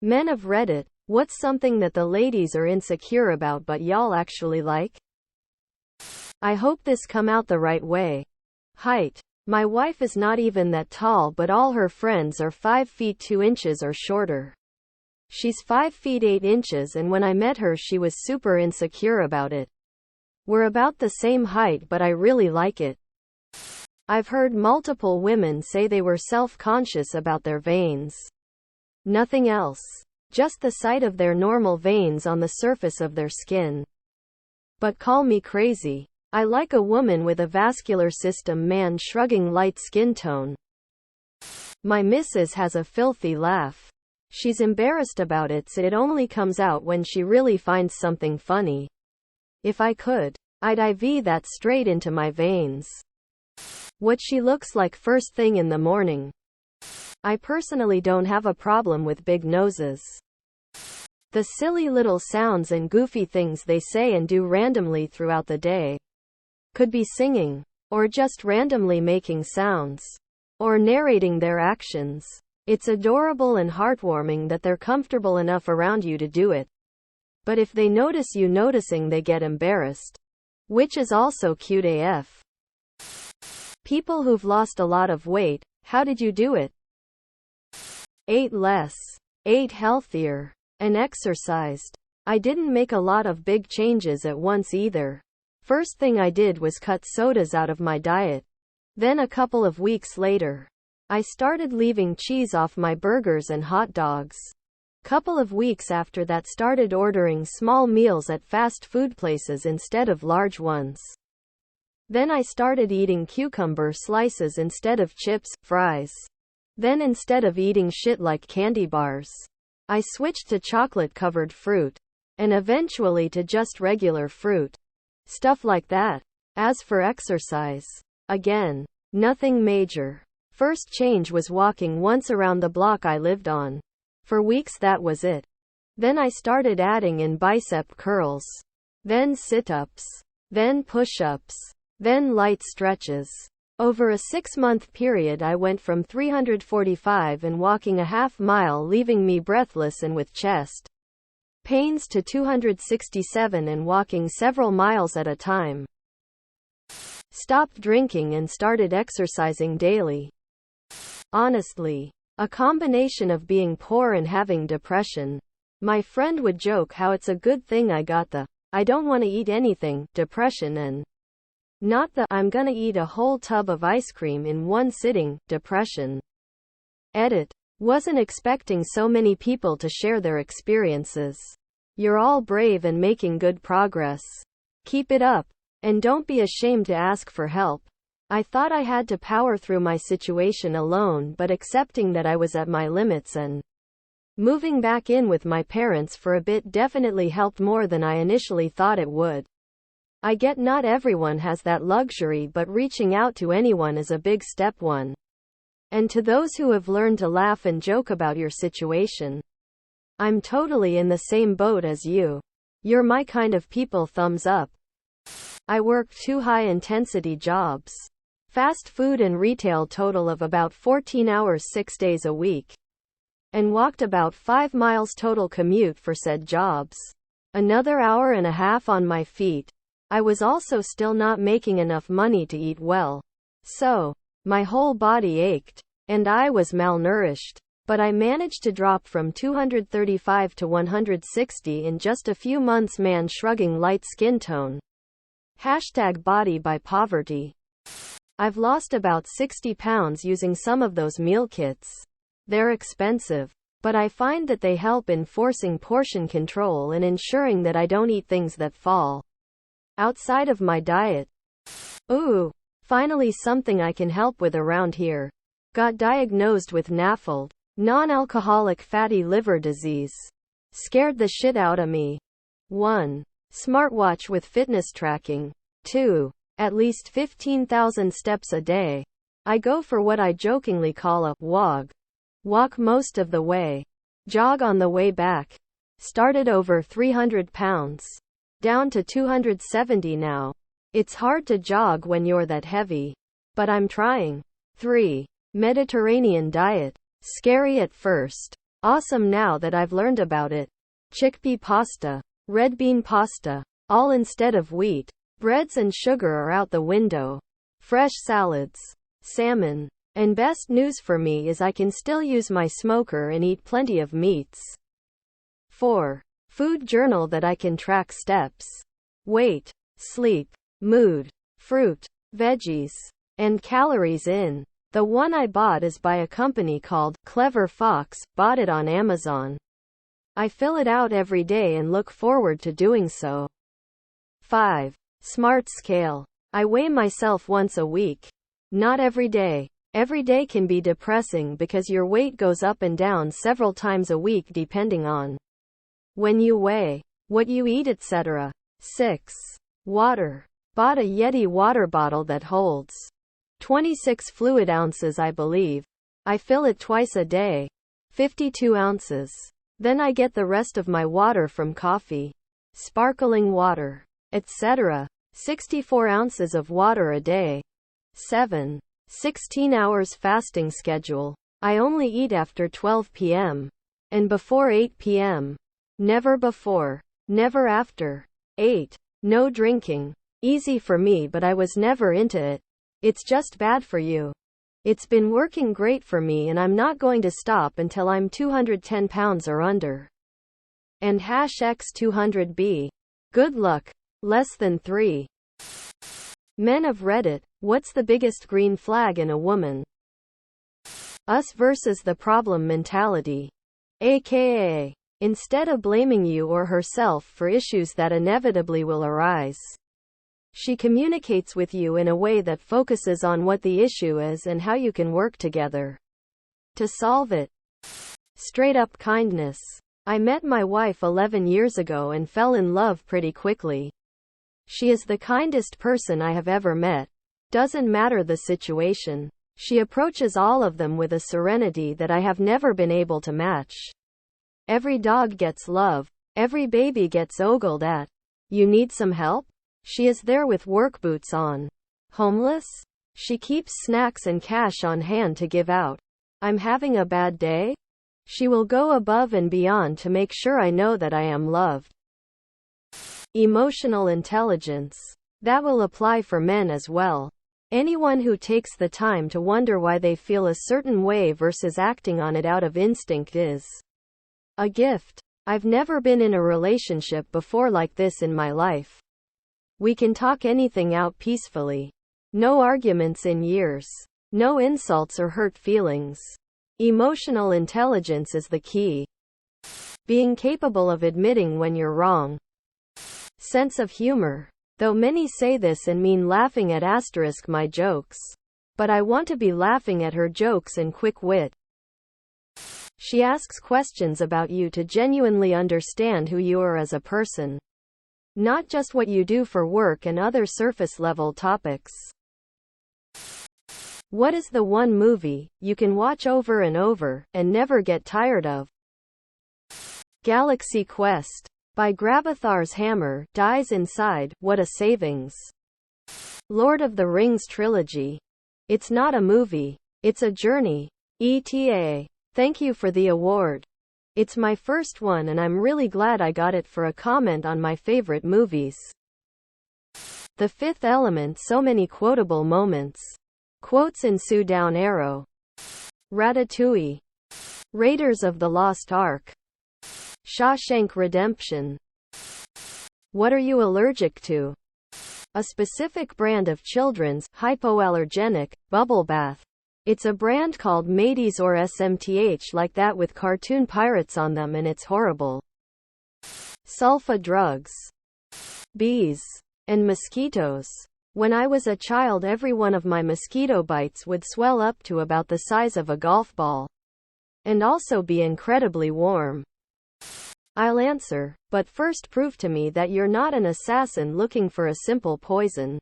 Men of Reddit, what's something that the ladies are insecure about but y'all actually like? I hope this come out the right way. Height. My wife is not even that tall, but all her friends are 5 feet 2 inches or shorter. She's 5 feet 8 inches, and when I met her she was super insecure about it. We're about the same height, but I really like it. I've heard multiple women say they were self-conscious about their veins. Nothing else. Just the sight of their normal veins on the surface of their skin. But call me crazy. I like a woman with a vascular system man shrugging light skin tone. My missus has a filthy laugh. She's embarrassed about it, so it only comes out when she really finds something funny. If I could, I'd IV that straight into my veins. What she looks like first thing in the morning. I personally don't have a problem with big noses. The silly little sounds and goofy things they say and do randomly throughout the day. Could be singing, or just randomly making sounds, or narrating their actions. It's adorable and heartwarming that they're comfortable enough around you to do it. But if they notice you noticing, they get embarrassed. Which is also cute AF. People who've lost a lot of weight, how did you do it? Ate less, ate healthier, and exercised. I didn't make a lot of big changes at once either. First thing I did was cut sodas out of my diet. Then a couple of weeks later, I started leaving cheese off my burgers and hot dogs. Couple of weeks after that, started ordering small meals at fast food places instead of large ones. Then I started eating cucumber slices instead of chips, fries. Then instead of eating shit like candy bars, I switched to chocolate-covered fruit. And eventually to just regular fruit. Stuff like that. As for exercise, again, nothing major. First change was walking once around the block I lived on. For weeks that was it. Then I started adding in bicep curls. Then sit-ups. Then push-ups. Then light stretches. Over a 6-month period I went from 345 and walking a half mile, leaving me breathless and with chest pains, to 267 and walking several miles at a time. Stopped drinking and started exercising daily. Honestly, a combination of being poor and having depression. My friend would joke how it's a good thing I got the I don't want to eat anything depression, and not the I'm gonna eat a whole tub of ice cream in one sitting depression. Edit. Wasn't expecting so many people to share their experiences. You're all brave and making good progress. Keep it up. And don't be ashamed to ask for help. I thought I had to power through my situation alone, but accepting that I was at my limits and moving back in with my parents for a bit definitely helped more than I initially thought it would. I get not everyone has that luxury, but reaching out to anyone is a big step one. And to those who have learned to laugh and joke about your situation, I'm totally in the same boat as you. You're my kind of people. Thumbs up. I worked 2 high-intensity jobs. Fast food and retail, total of about 14 hours 6 days a week. And walked about 5 miles total commute for said jobs. Another hour and a half on my feet. I was also still not making enough money to eat well. So, my whole body ached, and I was malnourished. But I managed to drop from 235 to 160 in just a few months. Man shrugging light skin tone. #body by poverty. I've lost about 60 pounds using some of those meal kits. They're expensive, but I find that they help in forcing portion control and ensuring that I don't eat things that fall outside of my diet. Ooh. Finally something I can help with around here. Got diagnosed with NAFLD, non-alcoholic fatty liver disease. Scared the shit out of me. 1. Smartwatch with fitness tracking. 2. At least 15,000 steps a day. I go for what I jokingly call a WOG. Walk most of the way. Jog on the way back. Started over 300 pounds. Down to 270 now. It's hard to jog when you're that heavy. But I'm trying. 3. Mediterranean diet. Scary at first. Awesome now that I've learned about it. Chickpea pasta. Red bean pasta. All instead of wheat. Breads and sugar are out the window. Fresh salads. Salmon. And best news for me is I can still use my smoker and eat plenty of meats. 4. Food journal that I can track steps. Weight. Sleep. Mood. Fruit. Veggies. And calories in. The one I bought is by a company called Clever Fox, bought it on Amazon. I fill it out every day and look forward to doing so. 5. Smart scale. I weigh myself once a week. Not every day. Every day can be depressing because your weight goes up and down several times a week depending on when you weigh, what you eat, etc. 6. Water. Bought a Yeti water bottle that holds 26 fluid ounces, I believe. I fill it twice a day. 52 ounces. Then I get the rest of my water from coffee, sparkling water, etc. 64 ounces of water a day. 7. 16 hours fasting schedule. I only eat after 12 p.m. and before 8 p.m. Never before. Never after. 8. No drinking. Easy for me, but I was never into it. It's just bad for you. It's been working great for me and I'm not going to stop until I'm 210 pounds or under. And #X200B. Good luck. Less than 3. Men of Reddit, what's the biggest green flag in a woman? Us versus the problem mentality. AKA, instead of blaming you or herself for issues that inevitably will arise, she communicates with you in a way that focuses on what the issue is and how you can work together to solve it. Straight up kindness. I met my wife 11 years ago and fell in love pretty quickly. She is the kindest person I have ever met. Doesn't matter the situation. She approaches all of them with a serenity that I have never been able to match. Every dog gets love. Every baby gets ogled at. You need some help? She is there with work boots on. Homeless? She keeps snacks and cash on hand to give out. I'm having a bad day? She will go above and beyond to make sure I know that I am loved. Emotional intelligence. That will apply for men as well. Anyone who takes the time to wonder why they feel a certain way versus acting on it out of instinct is a gift. I've never been in a relationship before like this in my life. We can talk anything out peacefully. No arguments in years. No insults or hurt feelings. Emotional intelligence is the key. Being capable of admitting when you're wrong. Sense of humor. Though many say this and mean laughing at my jokes. But I want to be laughing at her jokes and quick wit. She asks questions about you to genuinely understand who you are as a person. Not just what you do for work and other surface-level topics. What is the one movie you can watch over and over and never get tired of? Galaxy Quest. By Grabathar's hammer dies inside. What a savings. Lord of the Rings trilogy. It's not a movie. It's a journey. ETA. Thank you for the award. It's my first one and I'm really glad I got it for a comment on my favorite movies. The Fifth Element. So many quotable moments. Quotes ensue. Down arrow. Ratatouille. Raiders of the Lost Ark. Shawshank Redemption. What are you allergic to? A specific brand of children's hypoallergenic bubble bath. It's a brand called Mateys or SMTH like that with cartoon pirates on them and it's horrible. Sulfa drugs. Bees. And mosquitoes. When I was a child every one of my mosquito bites would swell up to about the size of a golf ball. And also be incredibly warm. I'll answer, but first prove to me that you're not an assassin looking for a simple poison.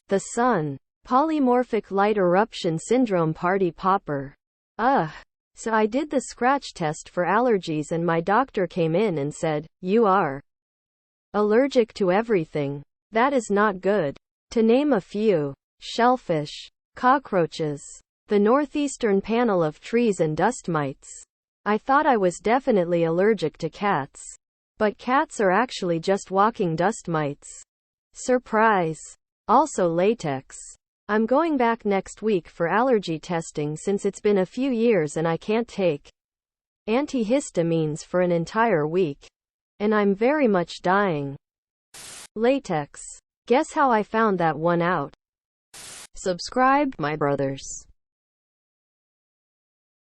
The sun. Polymorphic light eruption syndrome. Party popper. Ugh. So I did the scratch test for allergies and my doctor came in and said, you are allergic to everything. That is not good. To name a few. Shellfish. Cockroaches. The northeastern panel of trees and dust mites. I thought I was definitely allergic to cats. But cats are actually just walking dust mites. Surprise. Also latex. I'm going back next week for allergy testing since it's been a few years and I can't take antihistamines for an entire week. And I'm very much dying. Latex. Guess how I found that one out? Subscribe, my brothers.